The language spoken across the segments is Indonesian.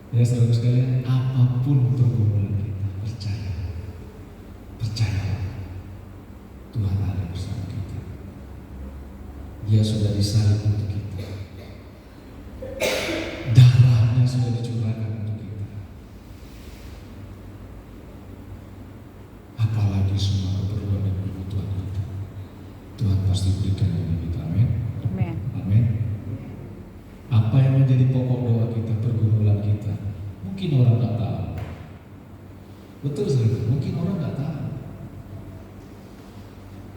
Ya saudara sekalian, apapun pergumulan kita, percaya Tuhan ada bersama kita. Dia sudah disalib untuk kita, darahnya sudah dicurahkan untuk kita. Apalagi semua keperluan dan kebutuhan kita, Tuhan pasti berikan bagi kita. Amin. Amin. Amin. Apa yang menjadi pokok doa kita, pergumulan kita, mungkin orang nggak tahu. Betul saudara, mungkin orang nggak tahu.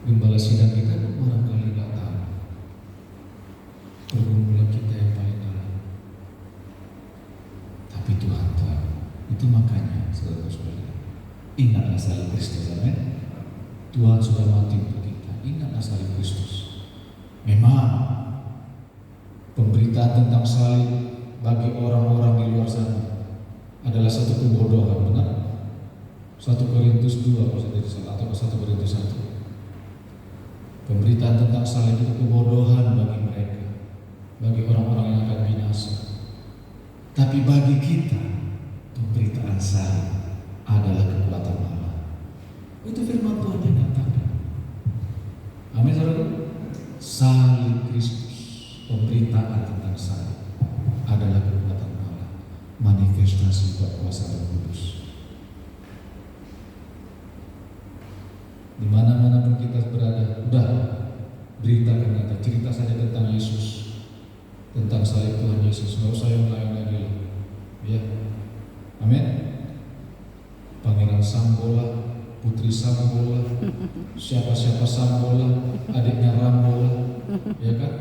Gembala sidang kita pun barangkali nggak tahu pergumulan kita yang paling dalam. Tapi Tuhan tahu. Itu makanya saudara-saudara, ingatlah salib Kristus. Amin. Tuhan sudah mati untuk kita. Ingatlah salib Kristus. Memang pemberitaan tentang salib bagi orang-orang di luar sana adalah satu kebodohan, benar? 1 Korintus 2 kalau saya tidak salah, atau 1 Korintus 1. Pemberitaan tentang salib itu kebodohan bagi mereka, bagi orang-orang yang akan binasa. Tapi bagi kita, pemberitaan salib adalah kekuatan Allah. Itu firman Tuhan yang nyatakan. Amin saudara. Salib Kristus, pemberitaan tentang salib adalah kekuatan Allah, manifestasi kuasa Roh Kudus. Di mana-mana pun kita berada, udah beritakan kita, cerita saja tentang Yesus, tentang salib Tuhan Yesus. Nggak usah yang lain lagi, ya. Amin. Pangeran Sambola, Putri Sambola, siapa-siapa Sambola, adiknya Rambola, ya kan?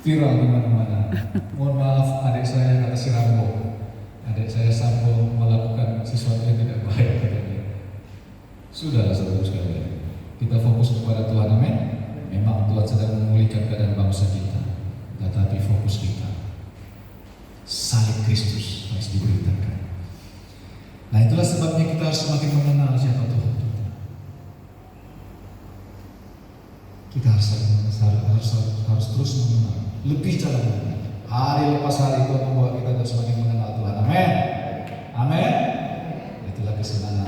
Viral di mana-mana. Mohon maaf adik saya kata si Rambo. Adik saya Sambo melakukan sesuatu yang tidak baik katanya. Sudahlah saudara sekalian, kita fokus kepada Tuhan. Amin. Memang Tuhan sedang memulihkan keadaan bangsa kita, tetapi fokus kita salib Kristus harus diberitakan. Nah itulah sebabnya kita harus semakin mengenal siapa Tuhan kita. Kita harus terus mengenal, lebih dalam lagi. Hari lepas hari Tuhan membawa kita untuk semakin mengenal Tuhan. Amin. Amin. Itulah kesenangan.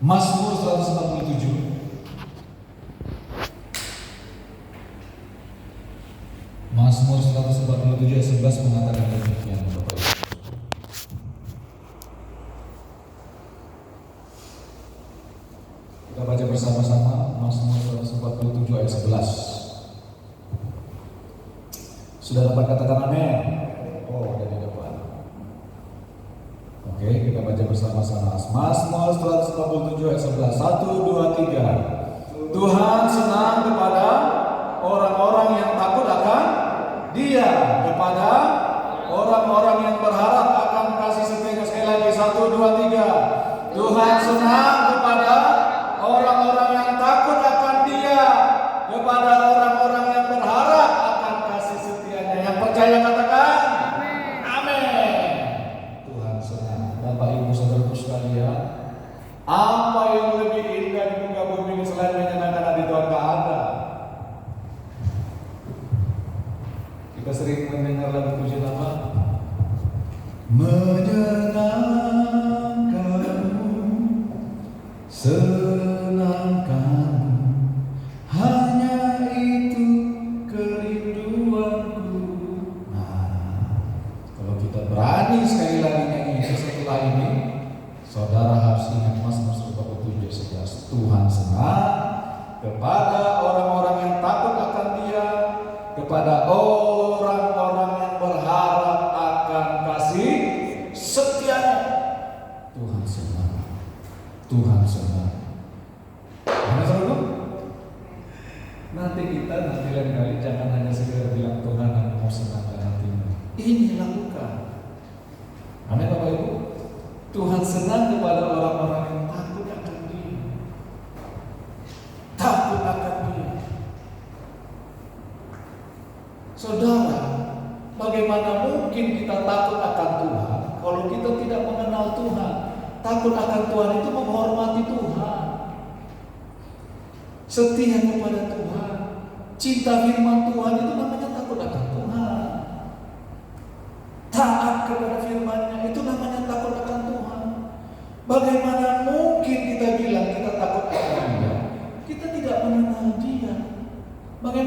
Mazmur 147. Mazmur 147 ayat 11 mengatakan demikian, Bapak Ibu. Kita baca bersama-sama Mazmur 147 ayat 11. Sudah dapat katakan amin? Oh, ada di depan. Oke, kita baca bersama-sama. Mazmur 147 ayat 11. 1, 2, 3. Tuhan senang kepada orang-orang yang takut akan Dia, kepada orang-orang yang berharap akan kasih setianya. Sekali lagi, 1, 2, 3. Tuhan senang kepada orang-orang yang takut akan Dia, kepada orang-orang yang berharap akan kasih setianya. Yang percaya katakan amin. Tuhan senang. Bapak Ibu saudaraku sekalian, apa yang lebih indah di muka bumi ini selain menyenangkan hati Tuhan? Gak ada. Kita sering mendengar lagu pujian apa? Menyenangkanmu, senangkanmu, hanya itu kerinduanku. Nah, kalau kita berani sekali lagi nyanyi setelah ini, saudara harus ingat Mazmur 147 11. Tuhan senang kepada orang-orang yang takut akan Dia, kepada orang-orang yang berharap akan kasih setianya. Tuhan senang. Tuhan senang. Mana saudara? Nanti lain kali jangan hanya sekedar bilang Tuhan aku mau senangkan hatimu. Ini lakukan. Amin Bapak Ibu. Tuhan senang kepada orang-orang yang takut akan Dia. Takut akan Dia. Saudara, bagaimana mungkin kita takut akan Tuhan kalau kita tidak mengenal Tuhan? Takut akan Tuhan itu menghormati Tuhan, setia kepada Tuhan, cinta firman Tuhan, itu namanya takut akan Tuhan.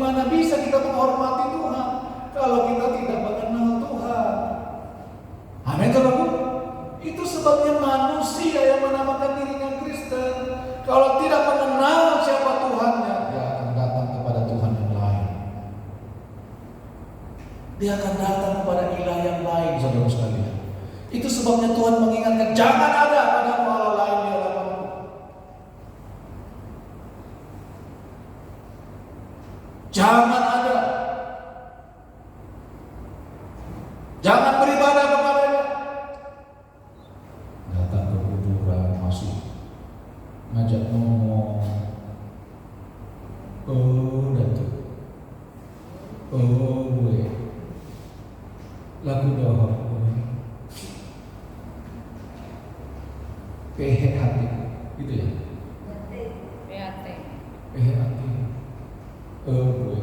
Bagaimana bisa kita menghormati Tuhan kalau kita tidak mengenal Tuhan? Amin, saudaraku. Itu sebabnya manusia yang menamakan dirinya Kristen, kalau tidak mengenal siapa Tuhannya, dia akan datang kepada Tuhan yang lain. Dia akan datang kepada ilah yang lain, saudara sekalian. Itu sebabnya Tuhan mengingatkan, jangan ada padamu Allah lain di hadapanku. Jangan ada. Jangan beribadah kepadanya. Datang ke kuburan masih ngajak ngomong. Oh, Datuk. Oh, gue. Lagu doa. PH hati, gitu ya? PH hati. Oh, gue.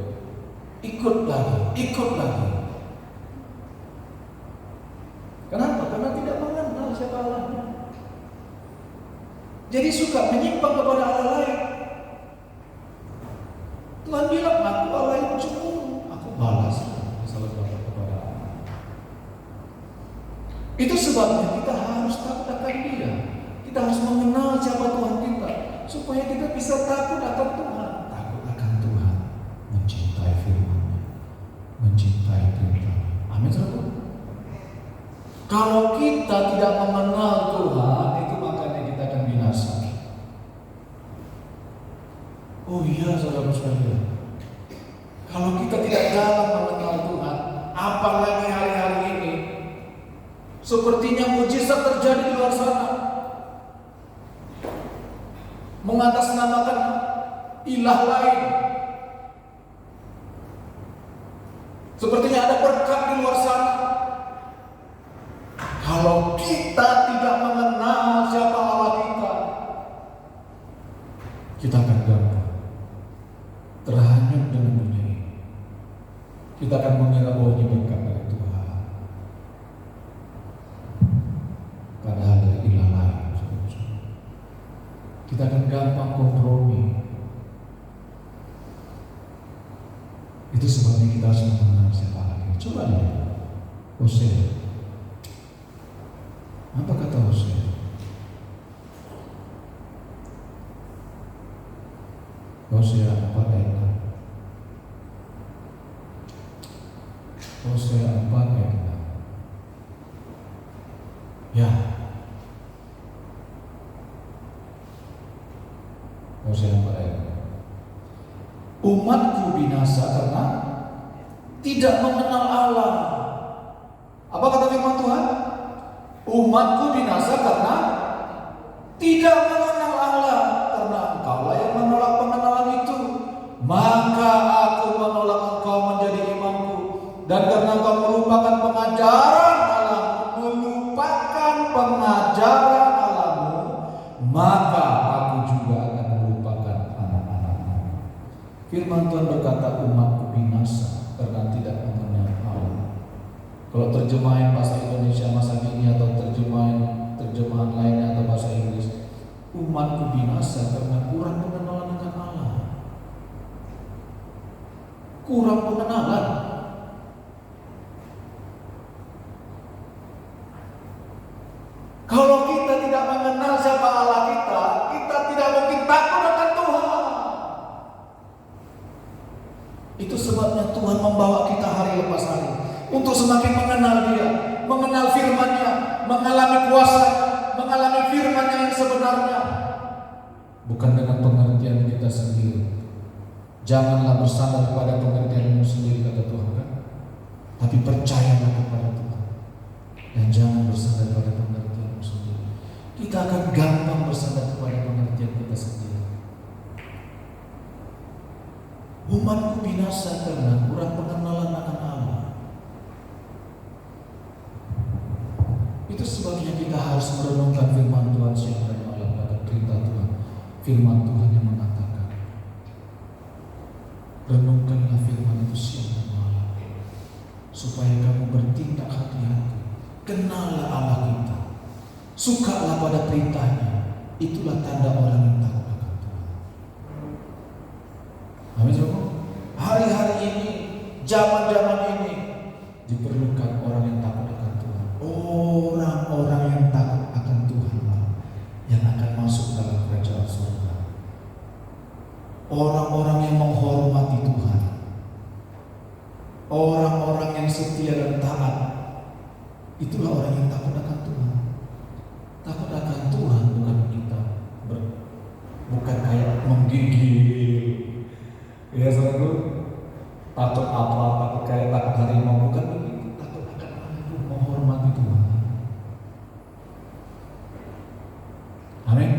Ikut lagi. Kenapa? Karena tidak mengenal siapa Allahnya. Jadi suka menyimpang kepada Allah lain. Tuhan bilang, aku Allah yang cemburu, aku balas kesalahan kepada Allah. Itu sebabnya kita harus takut akan Dia. Kita harus mengenal siapa Tuhan kita, supaya kita bisa takut akan Tuhan. Takut akan Tuhan, mencintai firman-Nya, mencintai perintah-Nya. Amin, saudara. Kalau kita tidak mengenal Tuhan, itu makanya kita akan binasa. Oh iya, saudara sekalian. Kalau kita tidak dalam mengenal Tuhan, apalagi hari-hari ini, sepertinya mujizat terjadi di luar sana, mengatasnamakan ilah lain. Sepertinya ada berkat di luar sana. Kalau kita tidak mengenal siapa Allah kita akan gampang terhanyut dengan dunia ini. Kita akan mengira bahwa ini berkat dari Tuhan, padahal dari ilah lain. Kita akan gampang kompromi. Itu sebabnya kita harus mengenal siapa Allah. Coba lihat Hosea. Apa kata Hosea? Hosea 4 ayat 6. Hosea 4 ayat 6. Ya. Hosea 4 ayat 6. Umatku binasa karena tidak mengenal Allah. Apa kata firman Tuhan? Umatku binasa karena tidak mengenal Allah. Karena engkaulah yang menolak pengenalan itu, maka aku menolak engkau menjadi imamku. Dan karena engkau melupakan pengajaran Allahmu, maka aku juga akan melupakan anak-anakmu. Firman Tuhan berkata, umatku binasa karena tidak mengenal Allah. Kalau terjemahan bahasa Indonesia masa kini atau terjemahan lainnya atau bahasa Inggris, umatku binasa karena kurang pengenalan akan Allah. Kurang pengenalan. Kalau kita tidak mengenal siapa Allah kita tidak mungkin takut akan Tuhan. Itu sebabnya Tuhan membawa kita hari lepas hari untuk semakin mengenal Dia, mengenal firman-Nya, mengalami kuasa-Nya, mengalami firman-Nya yang sebenarnya. Bukan dengan pengertian kita sendiri. Janganlah bersandar kepada pengertianmu sendiri, kata Tuhan kan? Tapi percayalah kepada Tuhan. Dan jangan bersandar pada pengertianmu sendiri. Kita akan gampang bersandar kepada pengertian kita sendiri. Umatku binasa karena kurang pengenalan akan Allah. Itu sebabnya kita harus merenungkan firman Tuhan siang dan malam pada perintah Tuhan. Firman Tuhan yang mengatakan, renungkanlah firman itu siang dan malam, supaya kamu bertindak hati-hati. Kenallah Allah kita, sukalah pada perintahnya. Itulah tanda orang yang takut akan Tuhan. Amin. Hari-hari zaman-zaman ini diperlukan orang yang takut akan Tuhan. Orang-orang yang takut akan Tuhan yang akan masuk dalam kerajaan surga. Orang-orang yang menghormati Tuhan. Orang-orang yang setia dan taat. Itulah orang yang takut akan Tuhan. Takut akan Tuhan bukan kita bukan kayak menggigil. Ya saudara, takut apa? Takut kayak takut harimau, bukan begitu. Takut akan Allah itu menghormati Tuhan. Amin.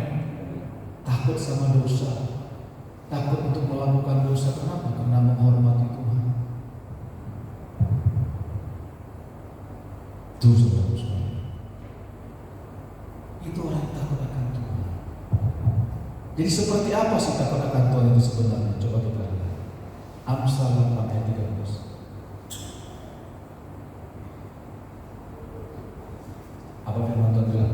Takut sama dosa. Takut untuk melakukan dosa. Kenapa? Karena menghormati Tuhan. Itu saudara-saudara. Itu orang yang takut akan Tuhan. Jadi seperti apa sih takut akan Tuhan itu sebenarnya? Coba kita lihat. Amsal 8 ayat 13. Apa firman Tuhan bilang?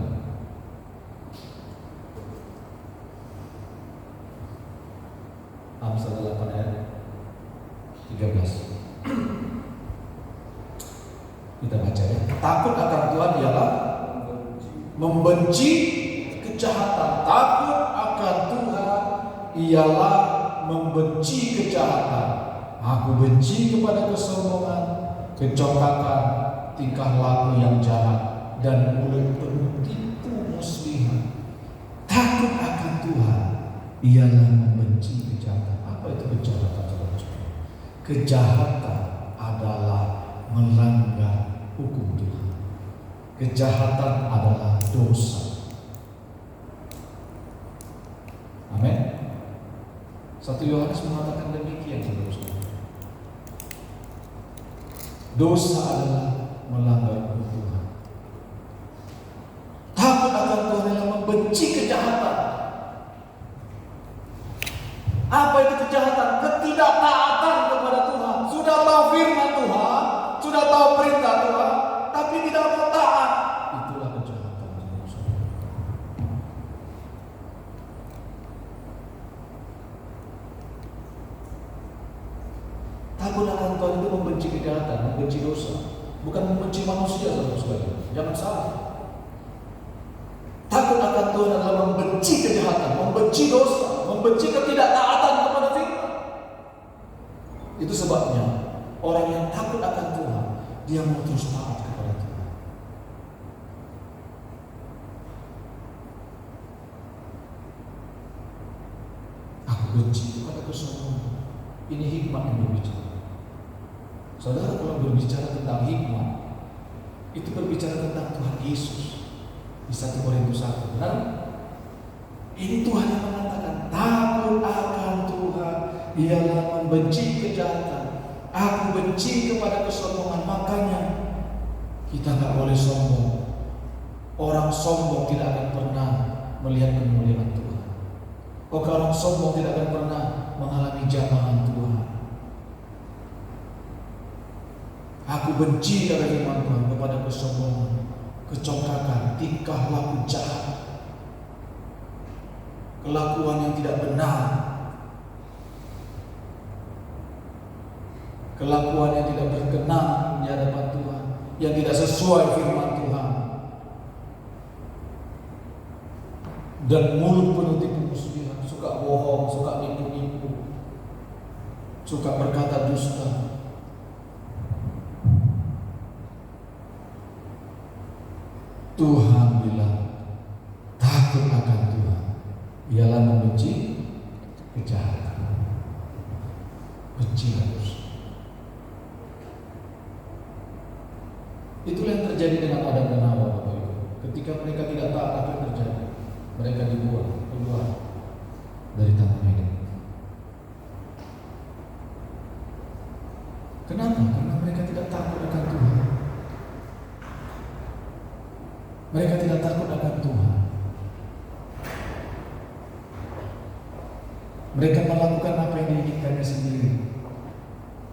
Amsal 8 ayat 13. Kita baca ya. Takut akan Tuhan ialah membenci kejahatan. Takut akan Tuhan ialah membenci kejahatan. Aku benci kepada kesombongan, kecongkakan, tingkah laku yang jahat, dan mulut penuh tipu muslihat. Takut akan Tuhan ialah membenci kejahatan. Apa itu kejahatan? Kejahatan adalah melanggar hukum Tuhan. Kejahatan adalah dosa. Amin. 1 Yohanes mengatakan demikian, saudara-saudara. Dosa adalah melanggar hukum Tuhan. Takut akan Tuhan adalah membenci kejahatan. Apa itu kejahatan? Ketidaktaatan kepada Tuhan. Sudah tahu firman Tuhan, sudah tahu perintah Tuhan, tapi tidak mau taat. Itulah kejahatan. Takut akan Tuhan itu membenci kejahatan, membenci dosa, bukan membenci manusia, saudara-saudara. Jangan salah. Takut akan Tuhan adalah membenci kejahatan, membenci dosa, membenci ketidaktaatan kepada firman. Itu sebabnya orang yang takut akan Tuhan, dia mau terus taat kepada Tuhan. Aku benci kepada kesombongan. Ini hikmat yang berbicara. Saudara, kalau berbicara tentang hikmat, itu berbicara tentang Tuhan Yesus di 1 Korintus 1. Benar? Ini Tuhan yang mengatakan, takut akan Tuhan ialah membenci kejahatan. Aku benci kepada kesombongan. Makanya kita nggak boleh sombong. Orang sombong tidak akan pernah melihat kemuliaan Tuhan. Orang sombong tidak akan pernah mengalami jamahan Tuhan. Aku benci kata firman Tuhan kepada kesombongan, kecongkakan, tingkah laku jahat, kelakuan yang tidak benar, kelakuan yang tidak berkenan di hadapan Tuhan, yang tidak sesuai firman Tuhan, dan mulut penuh tipu muslihat, suka bohong, suka nipu-nipu, suka berkata dusta. Tuhan bilang takut akan Tuhan ialah membenci kejahatan, benci dosa. Itulah yang terjadi dengan Adam dan Hawa, Bapak Ibu. Ketika mereka tidak taat, apa yang terjadi? Mereka dibuang keluar dari Taman Eden. Kenapa? Karena mereka tidak takut akan Tuhan. Mereka tidak takut akan Tuhan. Mereka melakukan apa yang diinginkannya sendiri,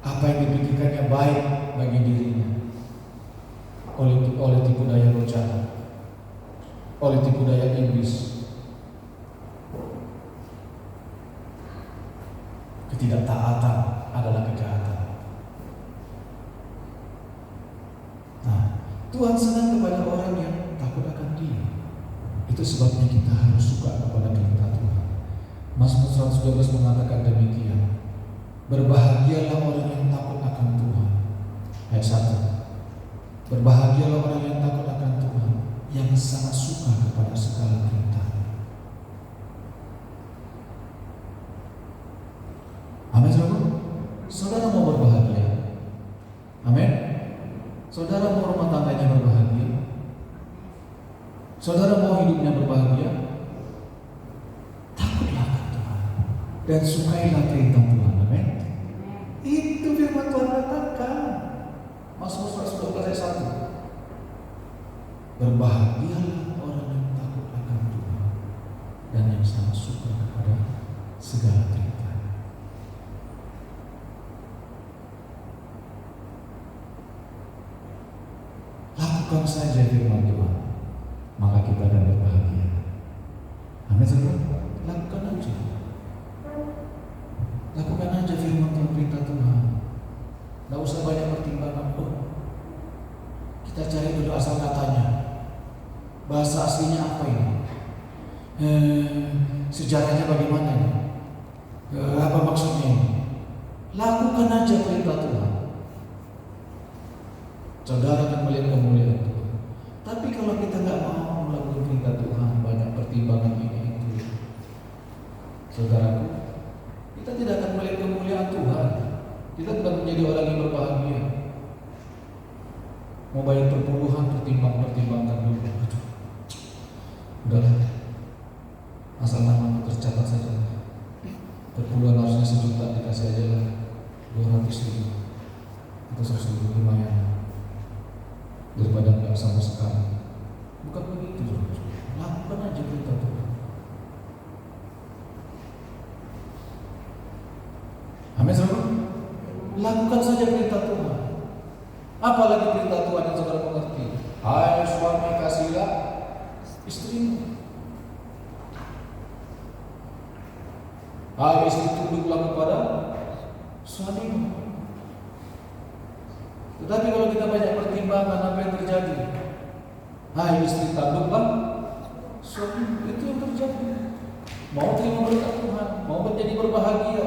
apa yang dipikirkannya baik bagi dirinya, oleh tipu daya roh jahat, oleh tipu daya iblis. Ketidaktaatan adalah kejahatan. Tuhan senang kepada orang yang takut akan Dia. Itu sebabnya kita harus suka kepada perintah Tuhan. Mazmur 112 mengatakan demikian. Berbahagialah orang yang takut akan Tuhan. Ayat 1. Berbahagialah orang yang takut akan Tuhan, yang sangat suka kepada segala perintah. Amin, saudara. Saudara mau berbahagia? Amin. Saudara mau rumah tangganya berbahagia? Saudara mau hidupnya berbahagia? Takutlah akan Tuhan dan sukailah perintah Tuhan. Amin. Itu firman Tuhan katakan. Mazmur 112 ayat 1. Berbahagialah orang yang takut akan Tuhan dan yang sangat suka kepada segala perintah. Lakukan saja firman Tuhan, maka kita akan berbahagia. Amin, saudara. Lakukan aja. Lakukan aja firman Tuhan, perintah Tuhan. Tidak usah banyak pertimbangan. Kita cari dulu asal katanya. Bahasa aslinya apa ini? Sejarahnya bagaimana ini? Apa maksudnya ini? Lakukan aja perintah Tuhan. Saudara akan melihat kemuliaan Tuhan. Tapi kalau kita nggak mau melakukan perintah Tuhan, banyak pertimbangan ini itu, saudaraku, kita tidak akan melihat kemuliaan Tuhan. Kita tidak menjadi orang yang berbahagia. Mau bayar perpuluhan, pertimbangkan dulu. Udahlah, asal nama tercatat saja. Perpuluhan harusnya 1 juta, dikasih aja lah 200.000 atau 100.000, lumayan daripada nggak sama sekali. Bukan begitu, lakukan aja perintah Tuhan. Amin, saudara. Lakukan saja perintah Tuhan. Apalagi perintah Tuhan yang saudara mengerti. Hai suami, kasihlah istrimu. Hai istri, tunduklah kepada suamimu. Tetapi kalau kita banyak pertimbangan, apa yang terjadi? Hai istri, tunduklah suamimu. Itu yang terjadi. Mau terima berkat Tuhan, mau menjadi berbahagia,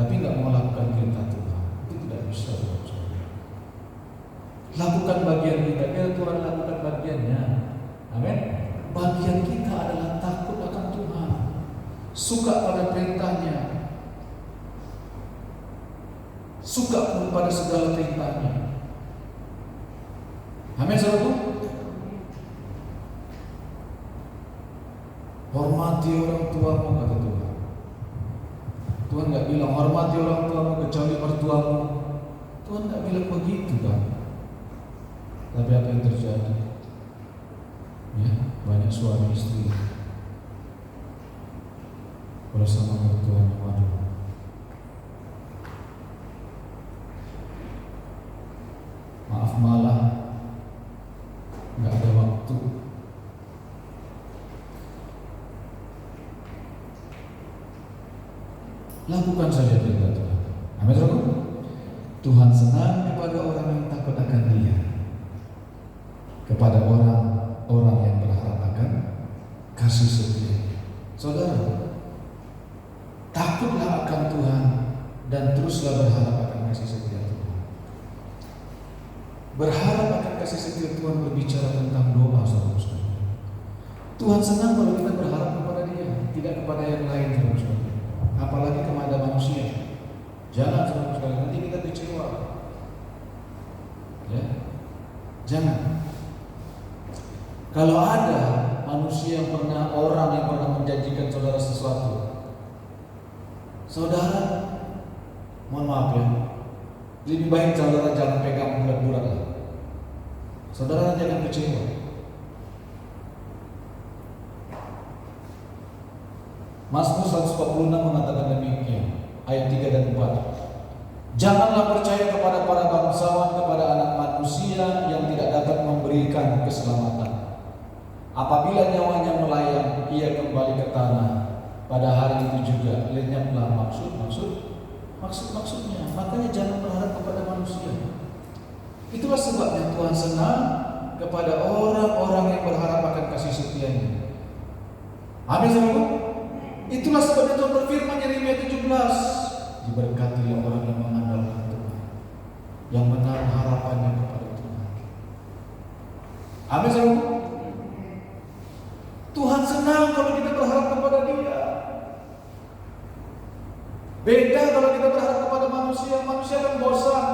tapi nggak mau lakukan perintah Tuhan, itu tidak bisa. Lakukan bagian kita, biar Tuhan lakukan bagiannya. Amin. Bagian kita adalah takut akan Tuhan, suka pada perintahnya, suka kepada segala perintahnya. Amin, saudara. Hormati orang tuamu, kata Tuhan. Tuhan nggak bilang hormati orang tuamu kecuali mertuamu. Tuhan nggak bilang begitu, kan? Tapi apa yang terjadi? Ya, banyak suami istri kalau sama mertuanya, waduh, maaf, malah nggak ada waktu. Lakukan saja perintah Tuhan. Amin, saudara. Tuhan senang kepada orang yang takut akan Dia, kepada orang-orang yang berharap akan kasih setia. Saudara, takutlah akan Tuhan dan teruslah berharap akan kasih setia Tuhan. Berharap akan kasih setia Tuhan berbicara tentang doa, saudara. Tuhan senang kalau kita berharap kepada Dia, tidak kepada yang lain, saudara. Apalagi kepada manusia. Jangan, saudara, nanti kita kecewa. Ya, jangan. Kalau ada manusia yang pernah, orang yang pernah menjanjikan saudara sesuatu, saudara, mohon maaf ya, lebih baik saudara jangan pegang bulat-bulat lah. Saudara jangan kecewa. Mazmur 146 mengatakan demikian, ayat 3 dan 4. Janganlah percaya kepada para bangsawan, kepada anak manusia yang tidak dapat memberikan keselamatan. Apabila nyawanya melayang, ia kembali ke tanah. Pada hari itu juga lenyaplah maksudnya. Makanya jangan berharap kepada manusia. Itulah sebabnya Tuhan senang kepada orang-orang yang berharap akan kasih setia-Nya. Amin saudara. Itulah sebabnya Tuhan berfirman Yeremia 17, diberkatilah orang yang mengandalkan Tuhan, yang menaruh harapannya kepada Tuhan. Amin saudara. Tuhan senang kalau kita berharap kepada Dia. Beda kalau kita berharap kepada manusia. Manusia kan bosan.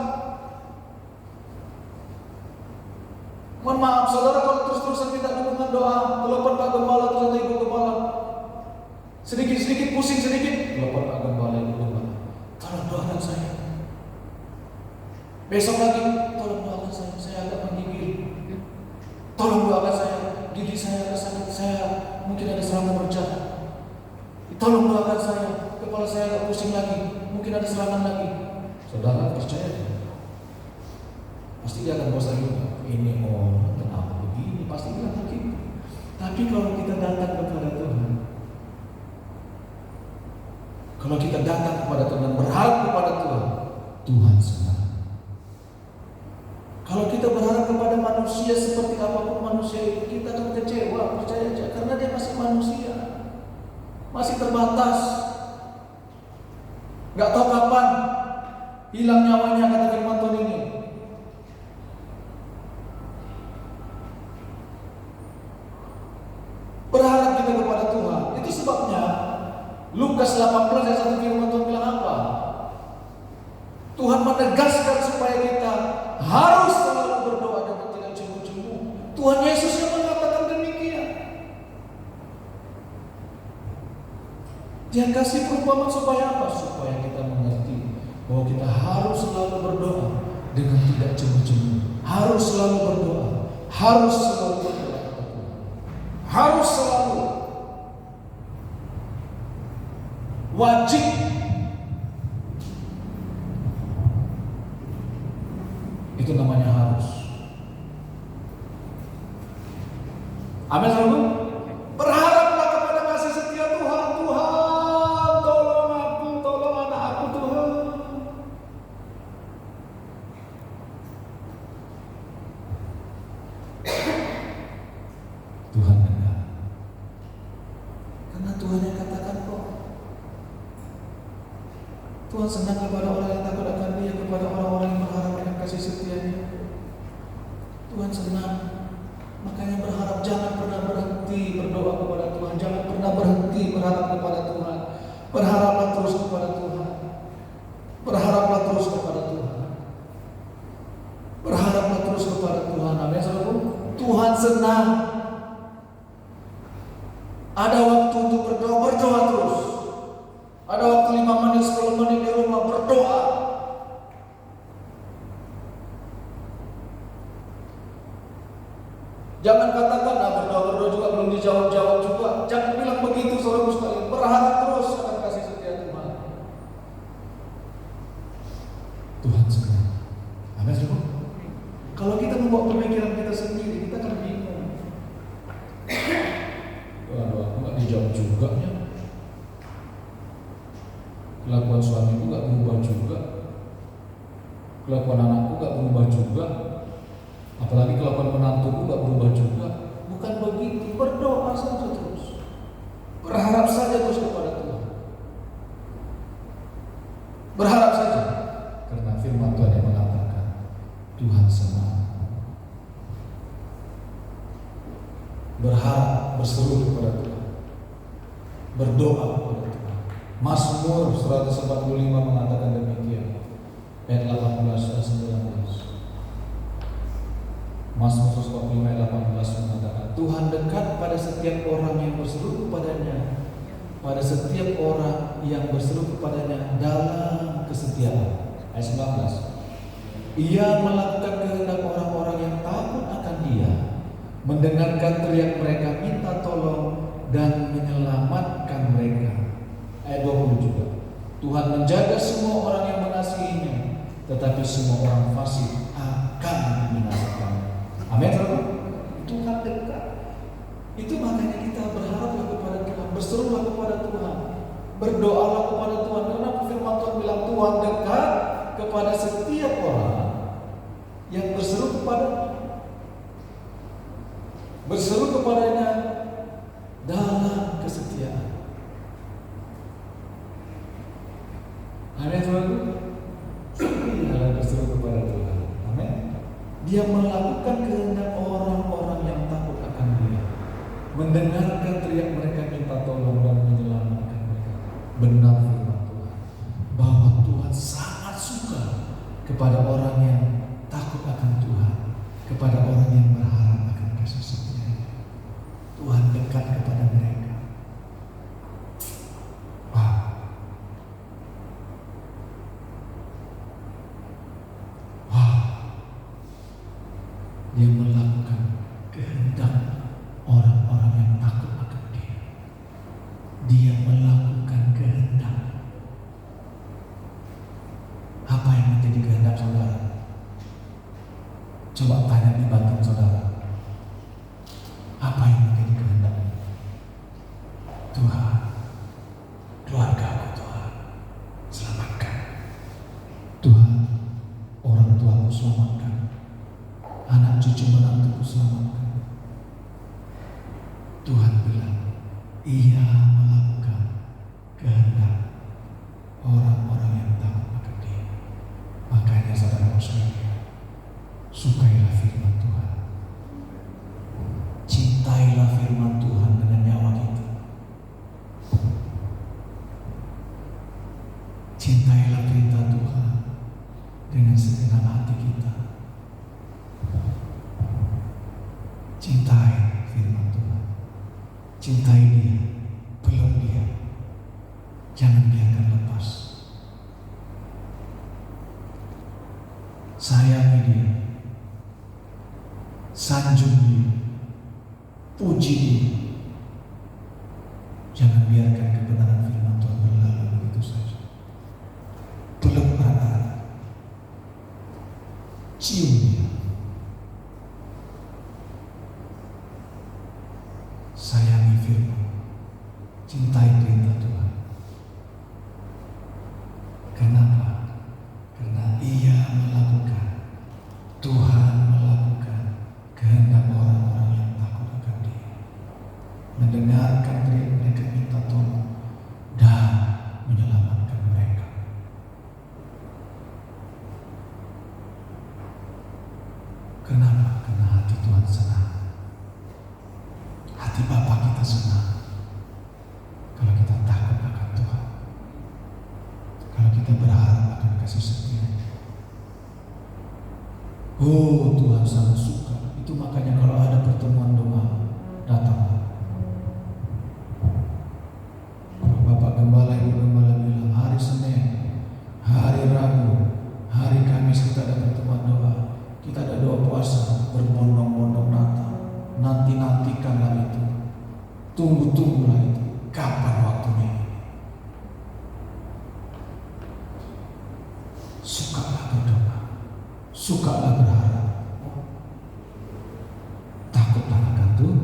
Mohon maaf saudara, kalau terus-terusan minta dukungan doa, telepon Pak Gembala terus atau Ibu Gembala, sedikit-sedikit pusing sedikit, telepon Pak Gembala, Ibu Gembala, tolong doakan saya. Besok lagi, tolong doakan saya agak menggigil. Tolong doakan saya, gigi saya agak sakit, saya mungkin ada serangan bercak. Tolong doakan saya, kepala saya agak pusing lagi, mungkin ada serangan lagi. Saudara percaya? Pasti dia akan bosan juga. Ini orang kenapa begini? Pasti bilang begitu. Tapi kalau kita datang kepada Tuhan, kalau kita datang kepada Tuhan dan berharap kepada Tuhan, Tuhan senang. Kalau kita berharap kepada manusia seperti apapun manusia itu, kita akan kecewa, percaya aja, karena dia masih manusia, masih terbatas, nggak tahu kapan hilang nyawanya, kata firman Tuhan ini. Berharap kita kepada Tuhan. Itu sebabnya Lukas 18 ayat 1 firman Tuhan bilang apa? Tuhan menegaskan supaya kita harus selalu berdoa dan tidak cemu-cemu. Tuhan Yesus yang mengatakan demikian. Dia kasih perumpamaan supaya apa? Supaya kita mengerti bahwa kita harus selalu berdoa dengan tidak cemu-cemu. Harus selalu berdoa. Harus selalu berdoa. Harus selalu, wajib. Itu namanya harus. Amin saudara. Berharaplah kepada kasih setia Tuhan. Tuhan tolong aku, tolong anak aku Tuhan. Tuhan dengar. Karena Tuhan yang katakan kok. Tuhan senang kepada orang yang takut akan Dia, kepada orang-orang yang berharap akan kasih setia-Nya. Tuhan senang. Makanya berharap, jangan pernah berhenti berdoa kepada Tuhan, jangan pernah berhenti berharap kepada Tuhan. Berharaplah terus kepada Tuhan. Berharaplah terus kepada Tuhan. Berharaplah terus kepada Tuhan. Amin saudara. Tuhan senang. Ada waktu untuk berdoa, berdoa terus. Ada waktu 5 menit, 10 menit di rumah, berdoa. Jangan katakan, berdoa juga belum dijawab-jawab juga. Jangan bilang begitu saudara sekalian. Berharap terus akan kasih setia Tuhan. Tuhan senang. Amin saudara. Kalau kita membawa pemikiran kita sendiri, kita akan bingung. Waduh, aku gak dijawab juga ya. Kelakuan suamiku gak berubah juga. Kelakuan anakku gak berubah juga. Apalagi kelakuan menantuku gak berubah juga. Bukan begitu, berdoa saja terus. Berharap saja terus kepada Tuhan. Berharap saja. Karena firman Tuhan yang mengatakan Tuhan senang. Berharap, berseru kepada Tuhan. Berdoa kepada Tuhan. Mazmur 145 mengatakan demikian. Ayat 18 dan 19. Mazmur 145 ayat 18 mengatakan, Tuhan dekat pada setiap orang yang berseru kepadanya, pada setiap orang yang berseru kepadanya dalam kesetiaan. Ayat 19. Ia melakukan kehendak orang-orang yang takut akan Dia, mendengarkan teriak mereka minta tolong dan menyelamatkan mereka. Ayat 20 juga. Tuhan menjaga semua orang yang mengasihinya, tetapi semua orang fasik akan dibinasakan. Amin. Tuhan dekat. Itu makanya kita berharaplah kepada Tuhan, berserulah kepada Tuhan, berdoalah kepada Tuhan. Karena firman Tuhan bilang Tuhan dekat kepada setiap orang yang berseru kepada berseru kepadanya dalam kesetiaan. Amin, saudara. Dia berseru kepada Tuhan. Amin. Dia melakukan kehendak orang-orang yang takut akan Dia, mendengarkan teriak mereka minta tolong dan menyelamatkan mereka. Benar firman Tuhan bahwa Tuhan sangat suka kepada orang yang takut akan Tuhan, kepada orang yang berharap akan kasih setia. Tuhan dekat kepada mereka. Wah. Wah. Dia melakukan kehendak orang-orang yang takut akan Dia. Dia melakukan kehendak. Apa yang menjadi kehendak saudara? Coba tanya di batin saudara. Apa yang menjadi kehendak? Tuhan, keluargaku Tuhan, selamatkan. Tuhan, orang tuaku selamatkan. Anak cucu menantuku selamatkan. Tuhan bilang, Ia melakukan kehendak orang-orang yang takut akan Dia. Makanya saudara sekalian, sukailah firman Tuhan. Cintailah firman Tuhan dengan nyawa kita. Cintailah perintah Tuhan dengan segenap hati kita. Cintai firman Tuhan. Cintai Dia, peluk Dia. Jangan biarkan lepas. Sayangi Dia. Sanjung Dia. Puji Dia. Jangan biarkan kebenaran firman Tuhan berlalu begitu saja. Peluk erat-erat. Cium Dia. Sayangi firman. Cintai perintah Tuhan. Kenapa? Karena Ia melakukan, Tuhan melakukan kehendak orang-orang yang takut akan Dia, mendengarkan teriak mereka minta tolong dan menyelamatkan mereka. Kenapa? Karena hati Tuhan senang. Hati Bapa kita senang kalau kita takut akan Tuhan, kalau kita berharap akan kasih setia. Oh, Tuhan sangat suka. Itu makanya kalau ada pertemuan doa, datang. Kalau Bapak Gembala, Ibu Gembala bilang hari Senin, hari Rabu, hari Kamis kita ada pertemuan doa, kita ada doa puasa, berbondong-bondong datang. Nanti-nantikanlah itu, tunggu-tunggulah itu, kapan waktunya. Sukalah berdoa, sukalah berharap, takutlah akan Tuhan,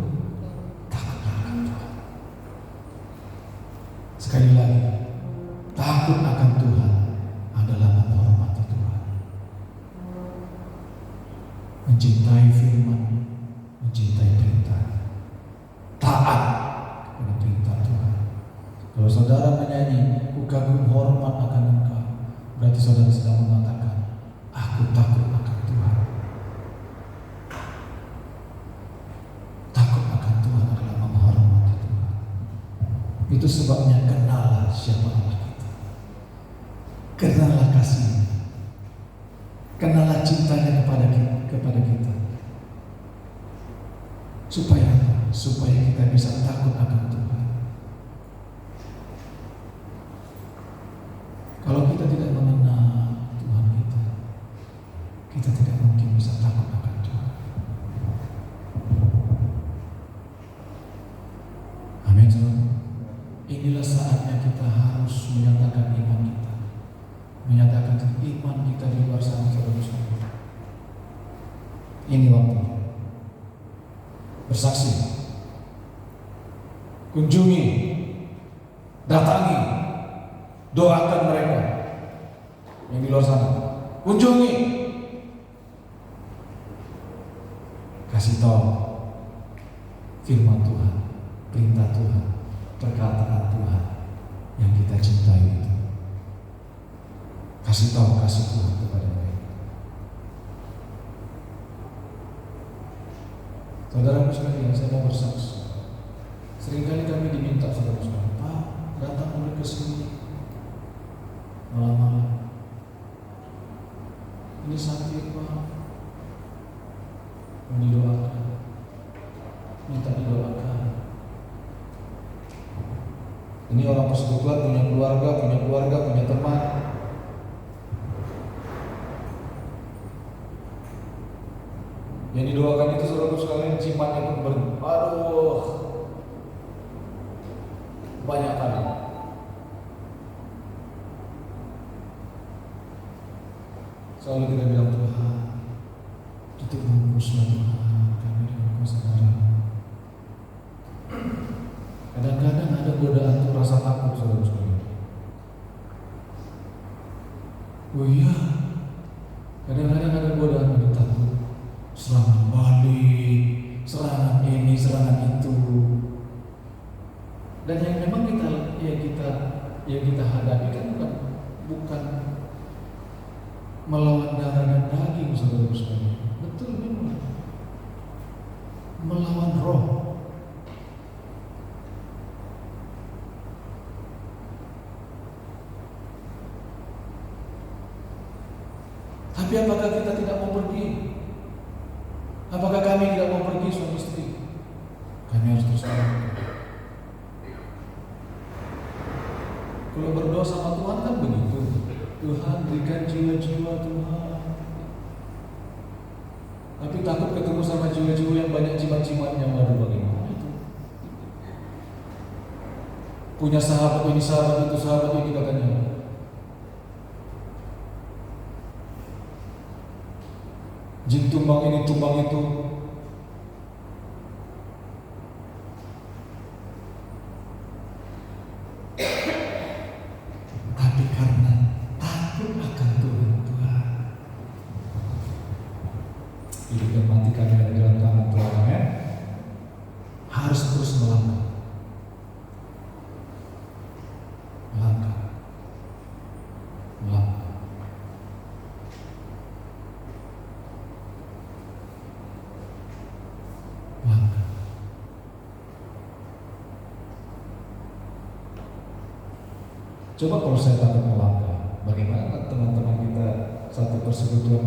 takutlah akan Tuhan. Sekali lagi, takut akan Tuhan adalah menghormati Tuhan, mencintai firman, mencintai perintah, taat kepada perintah Tuhan. Kalau saudara menyanyi, ku kagum hormat akan Engkau, berarti saudara sedang mengatakan, aku takut akan Tuhan. Takut akan Tuhan adalah menghormati Tuhan. Itu sebabnya kenallah siapa Allah kita. Kenallah kasih-Nya. Kenallah cintanya kepada kita. Supaya apa? Supaya kita bisa takut akan Tuhan. Kalau kita tidak mengenal Tuhan kita tidak mungkin bisa takut akan Tuhan. Amin, saudara. Inilah saatnya kita harus menyatakan iman kita, menyatakan iman kita di luar sana, saudara-saudara. Ini waktunya bersaksi, kunjungi, datangi, doakan mereka yang di luar sana. Kunjungi, kasih tahu firman Tuhan, perintah Tuhan, perkataan Tuhan yang kita cintai itu. Kasih tahu kasih Tuhan kepada mereka. Saudara sekalian, saya mau bersaksi. Seringkali kami diminta saudara sekalian, Pak, datang boleh ke sini malam-malam. Ini sakit Pak, mau didoakan, minta didoakan. Ini orang persekutuan punya keluarga, punya teman. Yang didoakan itu saudara sekalian jimatnya pun banyak kali. Selalu kita bilang, Tuhan, tutup muluslah Tuhan kami dengan kuasa darah. Kadang-kadang ada godaan tuh rasa takut saudara sekalian. Oh iya, kadang-kadang ada godaan yang takut, serangan balik, serangan ini, serangan itu. Dan yang memang kita hadapi kan bukan melawan darah dan daging saudara sekalian. Betul memang melawan roh. Tapi apakah kita tidak mau pergi? Apakah kami tidak mau pergi suami istri? Kami harus terus. Kalau berdoa sama Tuhan kan begitu. Tuhan berikan jiwa-jiwa Tuhan. Tapi takut ketemu sama jiwa-jiwa yang banyak jimat-jimatnya. Waduh, bagaimana itu? Punya sahabat ini, sahabat itu, sahabat ini katanya. Jin tumbang ini, tumbang itu. Tapi karena takut akan Tuhan, hidup dan mati kami ada dalam tangan Tuhan, ya? Harus terus melangkah. Coba kalau saya takut melangkah, bagaimana teman-teman kita satu persekutuan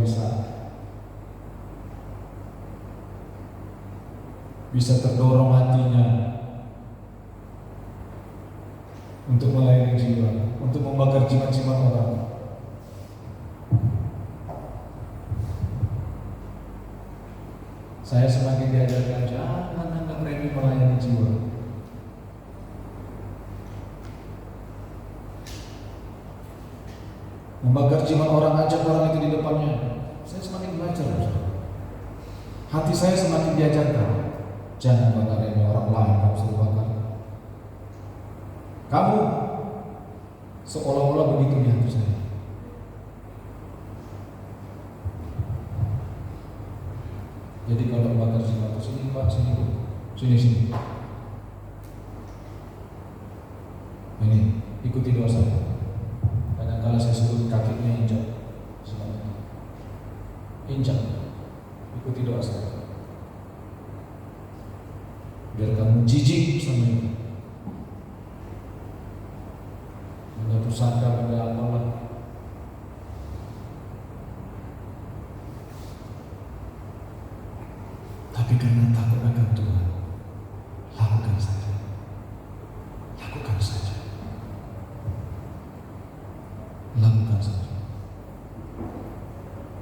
bisa terdorong hatinya untuk melayani jiwa, untuk membakar jimat-jimat orang. Saya semakin diajarkan, jangan anggap remeh melayani jiwa. Membakar jimat orang, ajak orang itu di depannya. Saya semakin belajar. Hati saya semakin diajarkan, jangan bakar remeh orang lain, kamu suruh bakar. Kamu seolah-olah begitu di hati saya. Jadi kalau bakar jimat, sini Pak, sini Bu, sini. Ini ikuti doa saya. Kadang-kadang saya sebut kakinya injak, ikuti doa saya. Biar kamu jijik sama itu. Benda pusaka, benda apalah. Tapi karena takut akan Tuhan, lakukan saja.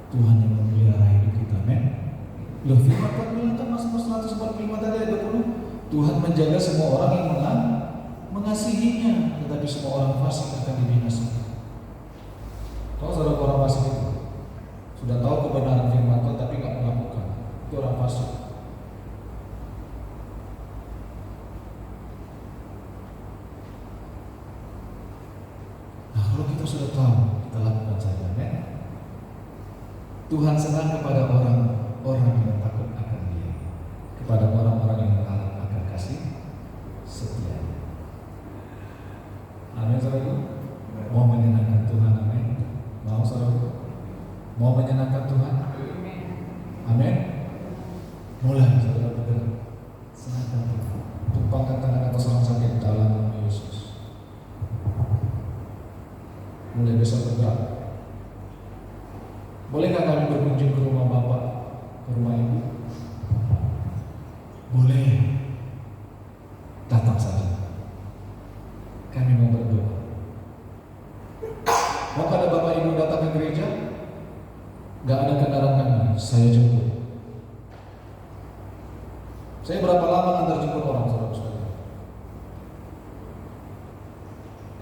Tuhan yang memelihara hidup kita, men. Loh, firman Tuhan bilang kan Mazmur 145 tadi ayat 20, Tuhan menjaga semua orang yang mengasihinya, tetapi semua orang fasik akan dibinasakan. Tahu saudara orang fasik itu? Sudah tahu kebenaran firman Tuhan tapi nggak melakukan, itu orang fasik. Nah, kalau kita sudah tahu, kita lakukan saja, men. Tuhan senang kepada orang-orang yang takut akan Dia, kepada orang-orang yang taat akan menyenangkan Tuhan? Amin. Mulai saudara-saudara, senangkan Tuhan. Tumpangkan tangan atas orang sakit dalam nama Yesus. Mulai besok bergerak. Bolehkah kami berkunjung ke rumah Bapak, ke rumah Ibu? Boleh. Datang saja. Kami mau berdoa. Mau ada Bapak Ibu datang ke gereja? Gak ada kendaraan kami, saya jemput. Saya berapa lama ngantar jemput orang, saudara-saudara?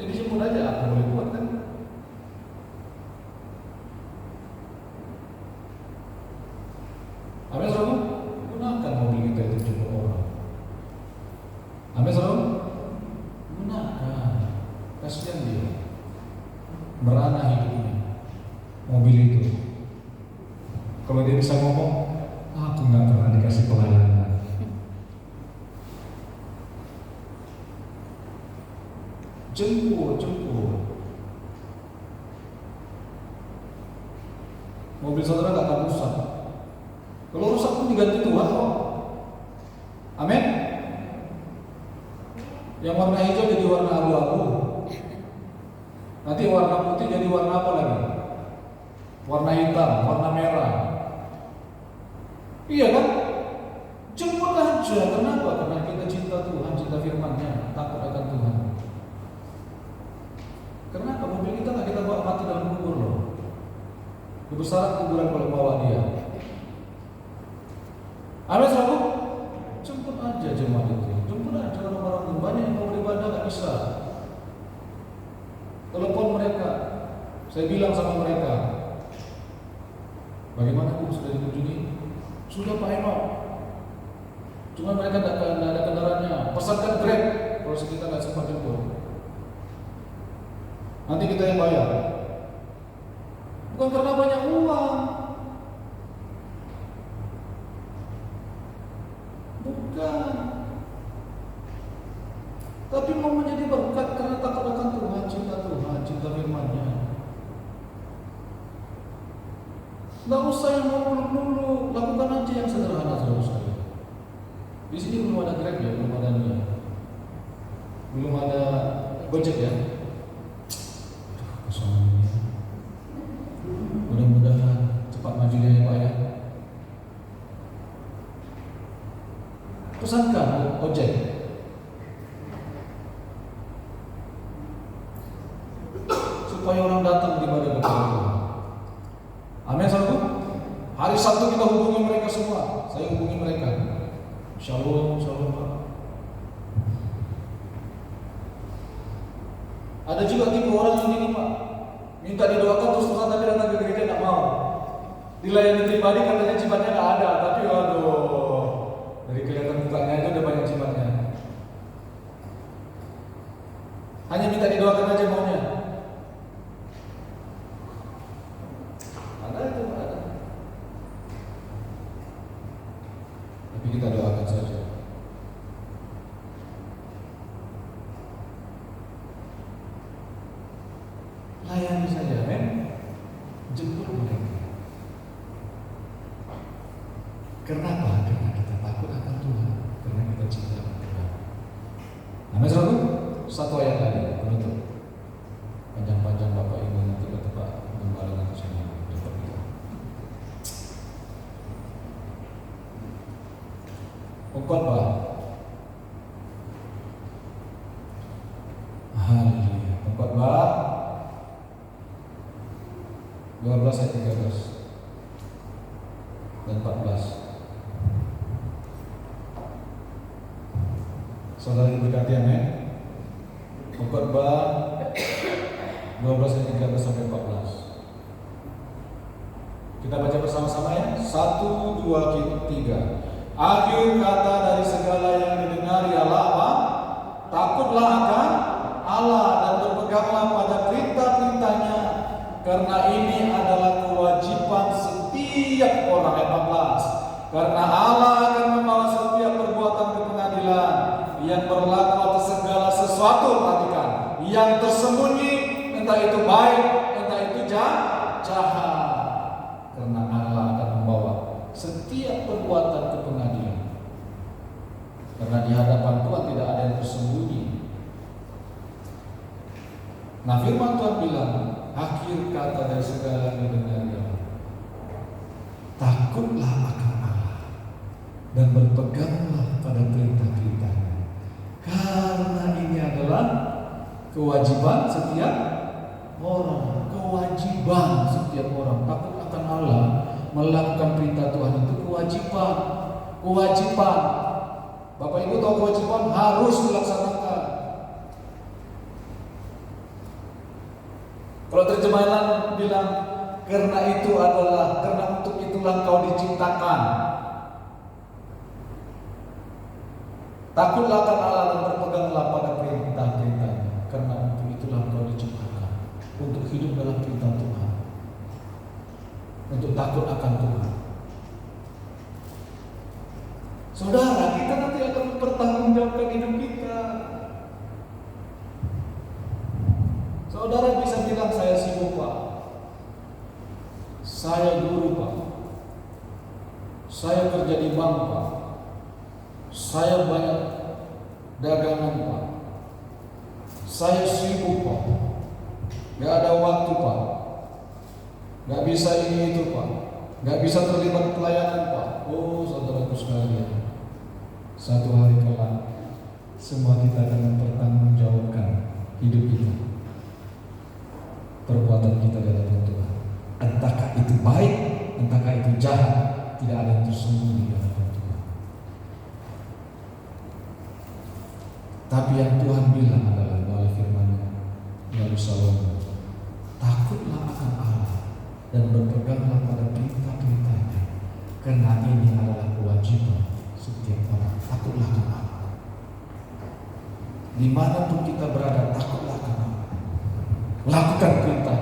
Jadi jemput aja, apa boleh buat kan? Amin, saudara? Gunakan mobil kita itu jemput orang. Amin, saudara? Gunakan. Kasihan dia merana hidupnya mobil itu. Kalau dia bisa ngomong, aku nggak pernah dikasih pelayanan. Jemput. Mobil saudara nggak akan rusak. Kalau rusak pun diganti Tuhan kok. Amin. Yang warna hijau jadi warna abu-abu. Nanti warna putih jadi warna apa lagi? Warna hitam, warna merah. Iya kan? Jemput aja. Kenapa? Karena kita cinta Tuhan, cinta firman-Nya, takut akan Tuhan. Kenapa? Mobil kita nggak kita bawa mati dalam kubur loh. Kebesaran kuburan kalau bawa dia. Amin, saudara? Jemput aja jemaat itu. Jemput aja orang-orang banyak yang mau beribadah nggak bisa. Telepon mereka. Saya bilang sama mereka, bagaimana Bu, sudah dikunjungi? Sudah Pak Eno. Cuma mereka tidak ada kendaraannya. Pesankan Grab kalau kita nggak sempat jemput. Nanti kita yang bayar. Bukan karena banyak uang. Bukan. Tapi mau menjadi berkat karena takut akan Tuhan, cinta firman-Nya. Nggak usah yang mau muluk-muluk, lakukan aja yang sederhana saudara. Di sini belum ada Grab ya, belum ada Nia, belum ada Gojek ya. Kosongan ini. Mudah-mudahan cepat maju ya Pak ya. Pesankan ojek. Supaya orang datang di ibadah kepada Tuhan. Amin, saudara. Hari Sabtu kita hubungi mereka semua. Saya hubungi mereka. Shalom Pak. Ada juga tipe orang yang ini Pak, minta didoakan terus-terusan tapi datang ke gereja nggak mau. Dilayani pribadi katanya jimatnya nggak ada, tapi waduh, dari kelihatan mukanya itu udah banyak jimatnya. Hanya minta didoakan aja maunya. Ada itu ada. Tapi kita doakan saja. Layani saja, men. Jemput mereka. Kenapa? Karena kita takut akan Tuhan, karena kita cinta akan Tuhan. Amin, saudara. Satu ayat lagi penutup. Panjang-panjang Bapak Ibu nanti ke tempat gembala nanti semua dapat kita. Khotbah. Haleluya. Khotbah 12 ayat 13 dan 14. Saudara diberkati, amin. Khotbah 12 ayat 13 sampai 14. Kita baca bersama-sama ya. 1, 2, 3. Akhir kata dari segala yang didengar ialah apa? Takutlah akan Allah dan berpeganglah pada perintah-perintahnya, karena ini adalah kewajiban setiap orang. Ayat 14. Karena Allah akan membawa setiap perbuatan ke pengadilan, yang berlaku atas segala sesuatu, perhatikan, yang tersembunyi, entah itu baik, entah itu jahat. karena Allah akan membawa setiap perbuatan ke pengadilan. Karena di hadapan Tuhan tidak ada yang tersembunyi. Nah, firman Tuhan bilang, akhir kata dari segala mendengar, takutlah akan Allah dan berpeganglah pada perintah-perintahnya. Karena ini adalah kewajiban setiap orang. Kewajiban setiap orang. Takut akan Allah, melakukan perintah Tuhan itu kewajiban. Kewajiban. Bapak Ibu tahu kewajiban harus dilaksanakan. Kalau terjemahan bilang, karena untuk itulah kau diciptakan. Takutlah akan Allah dan berpeganglah pada perintah-perintahnya. Karena untuk itulah kau diciptakan. Untuk hidup dalam perintah Tuhan. Untuk takut akan Tuhan. Saudara, kita nanti akan mempertanggungjawabkan hidup kita. Saudara bisa bilang, saya sibuk Pak, saya guru Pak, saya kerja di bank Pak, saya banyak dagangan Pak, saya sibuk Pak, gak ada waktu Pak, gak bisa ini itu Pak, gak bisa terlibat pelayanan Pak. Oh saudaraku sekalian, satu hari kelak semua kita akan mempertanggungjawabkan hidup kita, perbuatan kita di hadapan Tuhan. Entahkah itu baik, entahkah itu jahat, tidak ada yang tersembunyi di hadapan Tuhan. Tapi yang Tuhan bilang adalah melalui firman-Nya, melalui Salomo, takutlah akan Allah dan berpeganglah pada perintah-perintahnya, karena ini adalah kewajiban setiap orang. Takutlah akan Allah. Dimanapun kita berada, takutlah akan Allah. Lakukan perintah.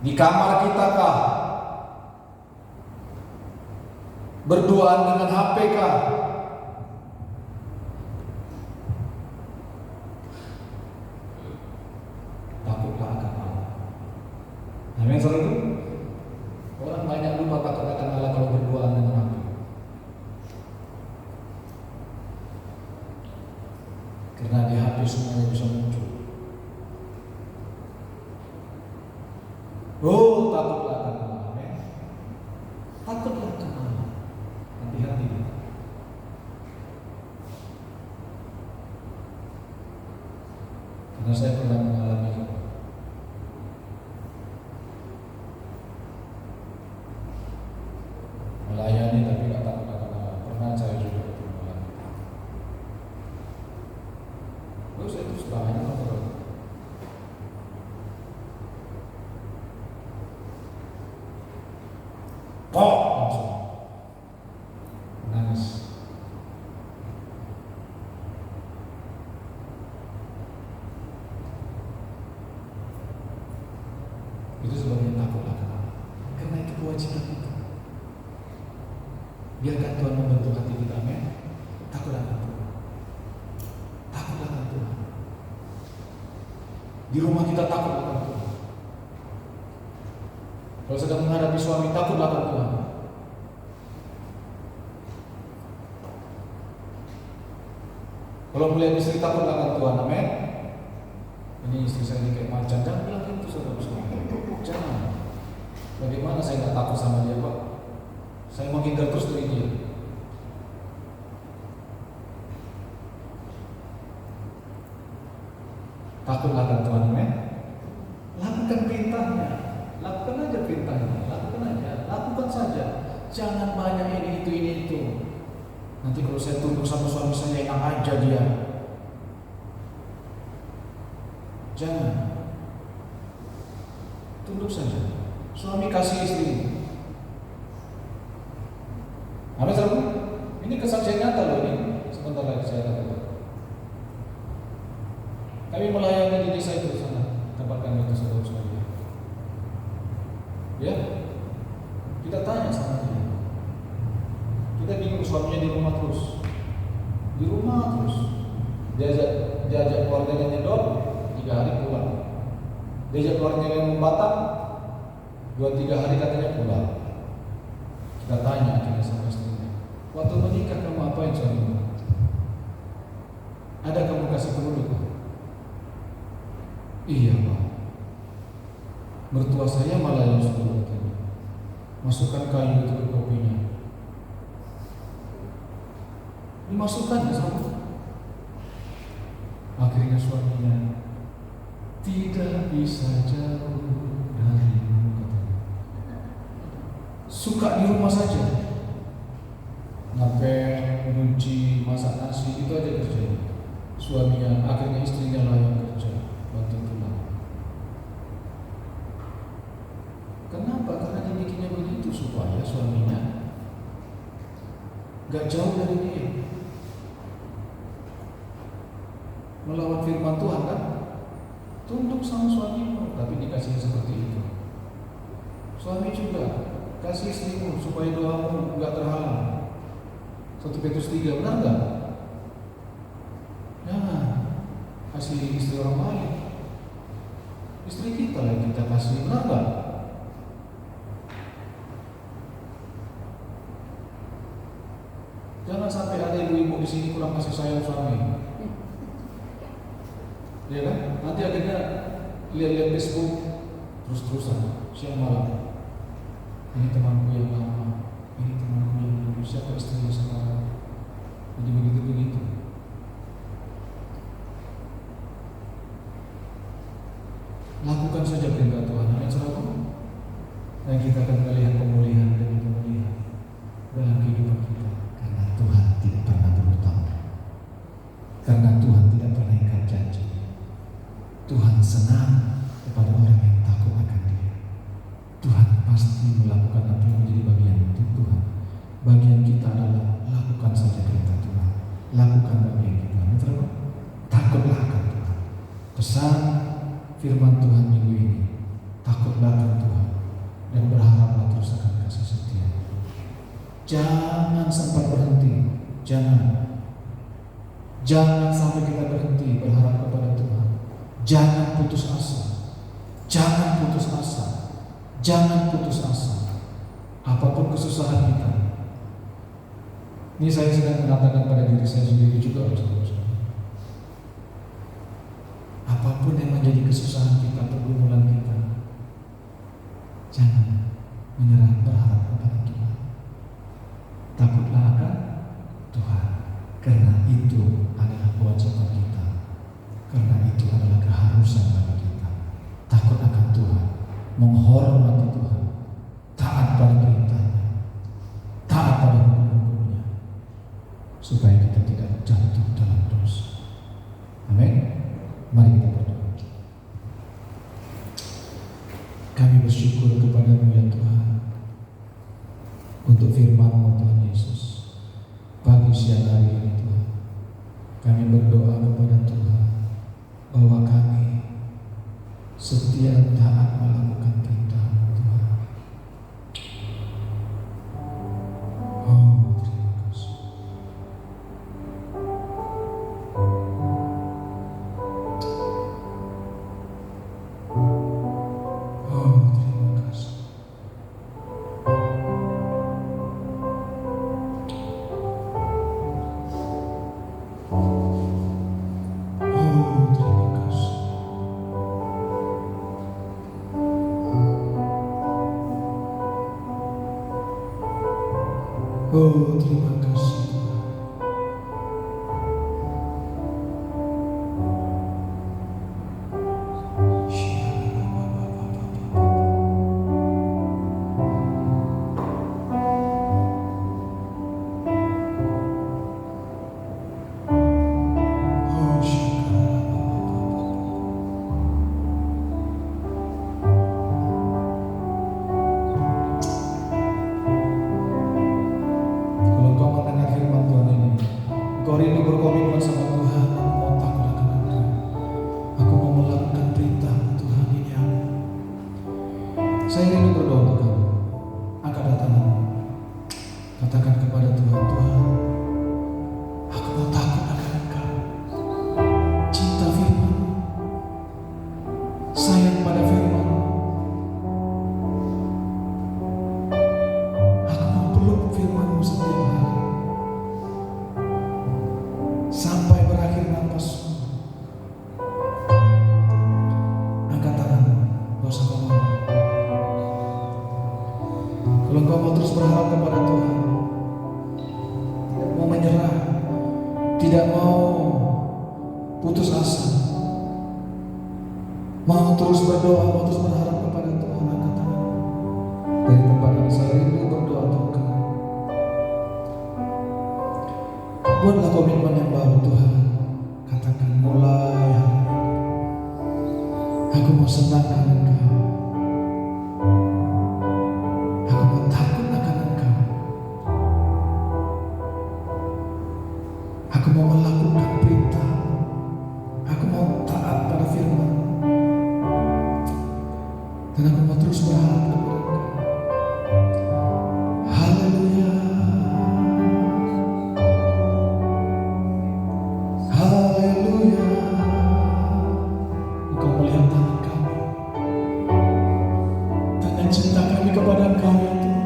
Di kamar kita kah? Berduaan dengan HP kah? Takutlah akan Allah. Amin, saudara. Orang banyak lupa takut akan Allah kalau berduaan dengan HP. Karena di HP semuanya bisa muncul. Oh, takutlah akan Allah. Amin. Takutlah akan Allah. Hati-hati. Karena saya pernah mengalami itu. Melayani tapi tidak takut akan Allah. Pernah saya juga mengalami. Lalu saya terus tanya apa? Langsung nangis. Itu sebabnya takutlah akan Allah. Karena itu kewajiban kita. Biarkan Tuhan membentuk hati kita. Amin. Takutlah akan Tuhan. Takutlah akan Tuhan. Di rumah kita takutlah akan Tuhan. Kalau sedang menghadapi suami, takutlah akan Tuhan. Kalau melihat istri, takutlah akan Tuhan. Amin. Ini istri saya ini kayak macan. Jangan bilang itu, saudara-saudara. Jangan. Bagaimana saya nggak takut sama dia, Pak? Saya menghindar terus dari dia. Takutlah akan Tuhan. Amin. Lakukan perintahnya. Lakukan aja perintahnya, lakukan saja. Jangan banyak ini itu. Nanti kalau saya tunduk sama suami saya, enak aja dia. Jangan. Tunduk saja. Suami kasih istri. Apa saudara? Ini kesaksian nyata loh ini. Sebentar lagi saya katakan. Kami melayani di desa itu sana, tempat kami itu saudara-saudara. Ya, kita tanya sama dia. Kita bingung, suaminya di rumah terus. Dia ajak keluarganya nyedot, 3 hari pulang. Dia ajak keluarganya yang Batam, 2-3 hari katanya pulang. Kita tanya akhirnya sama istrinya, waktu menikah kamu apain suamimu? Ada kamu kasih kerudung? Iya Pak, mertua saya malah yang suruh masukkan kayu itu ke kopinya. Dimasukkan ya sama. Akhirnya suaminya, tidak bisa jauh darimu, katanya. Suka di rumah saja, ngepel, nyuci, masak nasi, itu aja kerjanya. Suaminya, akhirnya istrinya lah yang kerja, bantu pulang. Kenapa? Karena dibikinnya begitu supaya suaminya gak jauh dari dia. Melawan firman Tuhan kan, tunduk sama suamimu, tapi dikasih seperti itu. Suami juga, kasih istrimu supaya doamu gak terhalang. 1 Petrus 3, benar gak? Jangan kasih istri orang lain, istri kita yang kita kasih, benar gak? Jangan sampai ada ibu-ibu di sini kurang kasih sayang suami. Ya kan? Nanti akhirnya lihat-lihat Facebook terus-terusan siang malam. Ini temanku yang lama, ini temanku yang dulu, siapa istrinya sekarang. Jadi begitu-begitu. Lakukan saja perintah Tuhan, amin saudara. Dan kita akan melihat pemulihan demi pemulihan dalam kehidupan kita. Karena Tuhan tidak pernah berhutang, karena Tuhan tidak pernah ingkar janji. Tuhan senang kepada orang yang takut akan Dia. Tuhan pasti melakukan apa yang menjadi bagian Tuhan. Bagian kita adalah lakukan saja perintah Tuhan, lakukan bagian kita. Takutlah akan Tuhan. Pesan firman Tuhan minggu ini, takutlah akan Tuhan dan berharaplah terus akan kasih setia. Jangan sampai berhenti, jangan sampai kita berhenti berharap kepada Tuhan. Jangan putus asa, jangan putus asa, jangan putus asa. Apapun kesusahan kita, ini saya sedang mengatakan pada diri saya sendiri juga, apapun yang menjadi kesusahan kita, pergumulan kita, jangan menyerah, berharap kepada Tuhan. Takutlah akan Tuhan, karena itu adalah kewajiban kita, karena itu adalah keharusan bagi kita. Takut akan Tuhan, menghormati Tuhan, taat pada perintahnya, taat pada hukum-hukumnya, supaya kita tidak jatuh dalam dosa. Amin. Mari kita berdoa. Kami bersyukur kepada-Mu ya Tuhan, untuk firman-Mu Tuhan Yesus. Pagi siang hari ini Tuhan, kami berdoa kepada Tuhan bahwa kami setia taat melakukan perintah-Mu Tuhan. Oh, terima kasih. Oh, terima kasih. Oh, terima kasih. Kalau kau mendengar Kalau engkau mau terus berharap kepada Tuhan, tidak mau menyerah, tidak mau putus asa, mau terus berdoa, mau terus berharap kepada Tuhan, angkat tangan. Dari tempat ini saya rindu berdoa untuk engkau. Buatlah komitmen yang baru Tuhan. Katakan, mulai hari ini aku mau senangkan Engkau, aku mau takut akan Engkau, aku mau melakukan perintah, aku mau taat pada firman, dan aku mau terus berharap kepada Engkau. Haleluya, haleluya. Engkau melihat tangan kami, tanda cinta kami kepada Engkau ya Tuhan.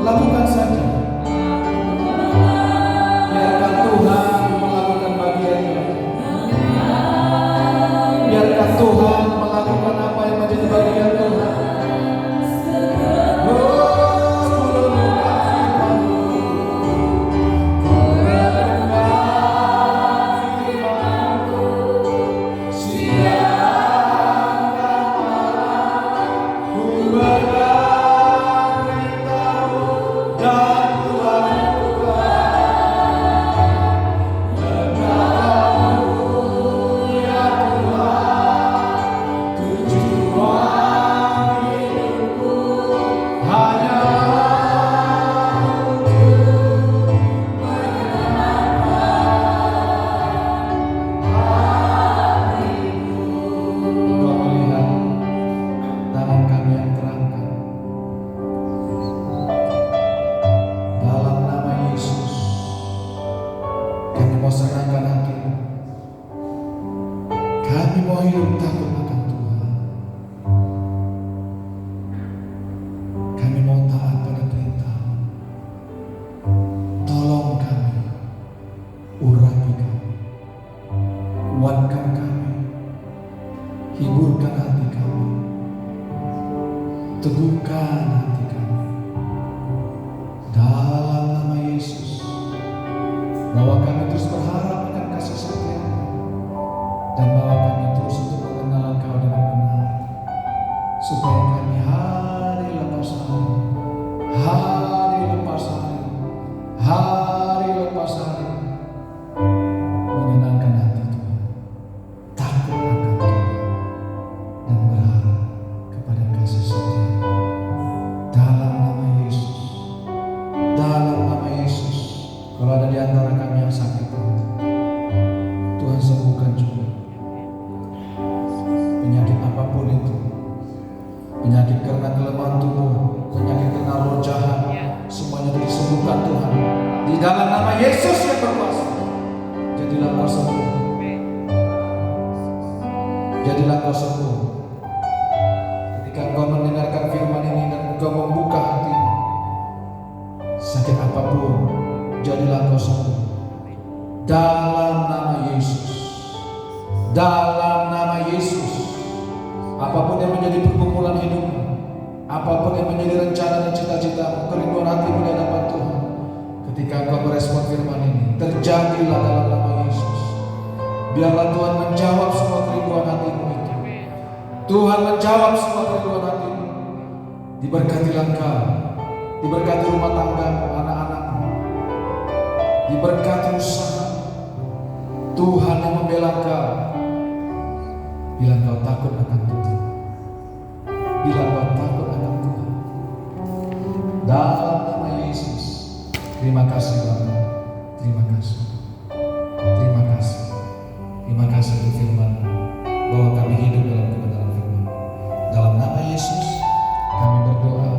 Lakukan saja. Biarkan Tuhan melakukan bagiannya. Biarkan Tuhan melakukan apa yang menjadi bagian Tuhan. Kami mau hidup takut akan Tuhan. Kami mau taat pada perintah. Tolong kami, urapi kami, kuatkan kami, hiburkan hati kami, teguhkan hati kami. Dalam nama Yesus, bahwa kami terus berharap akan kasih setia dan bawa kami terus untuk mengenal Engkau dengan benar, supaya kami hari lepas hari, hari lepas hari, hari lepas hari menyenangkan hati Tuhan, takut akan Tuhan, dan berharap kepada kasih setia. Dalam nama Yesus, dalam nama Yesus. Kalau ada di antara kami yang sakit, Tuhan sembuhkan juga. Jadilah Engkau sembuh. Ketika Engkau mendengarkan firman ini dan Engkau membuka hatimu, sakit apapun, jadilah Engkau sembuh. Dalam nama Yesus. Dalam nama Yesus. Apapun yang menjadi pergumulan hidupmu, apapun yang menjadi rencana dan cita-citamu, kerinduan hatimu di hadapan Tuhan, ketika Engkau merespon firman ini, terjadilah dalam nama Yesus. Biarlah Tuhan menjawab semua kerinduan hatimu itu. Tuhan menjawab semua kerinduan hatimu. Diberkatilah engkau, diberkati rumah tanggamu, anak-anakmu, diberkati usaha. Tuhan yang membela engkau. Bila engkau takut akan Tuhan, bila engkau takut akan Tuhan, dalam nama Yesus. Terima kasih Bapa, terima kasih, terima kasih, terima kasih untuk firman bahwa kami hidup dalam kebenaran firman. Dalam nama Yesus kami berdoa.